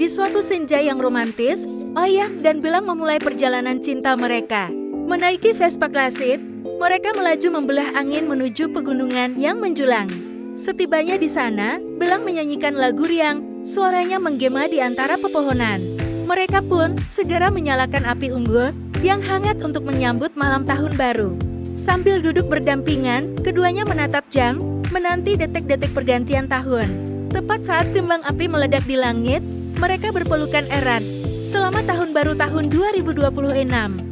Di suatu senja yang romantis, Ayah dan Belang memulai perjalanan cinta mereka. Menaiki Vespa klasik, mereka melaju membelah angin menuju pegunungan yang menjulang. Setibanya di sana, Belang menyanyikan lagu riang, suaranya menggema di antara pepohonan. Mereka pun segera menyalakan api unggun yang hangat untuk menyambut malam tahun baru. Sambil duduk berdampingan, keduanya menatap jam, menanti detik-detik pergantian tahun. Tepat saat kembang api meledak di langit, mereka berpelukan erat. Selamat tahun baru tahun 2026.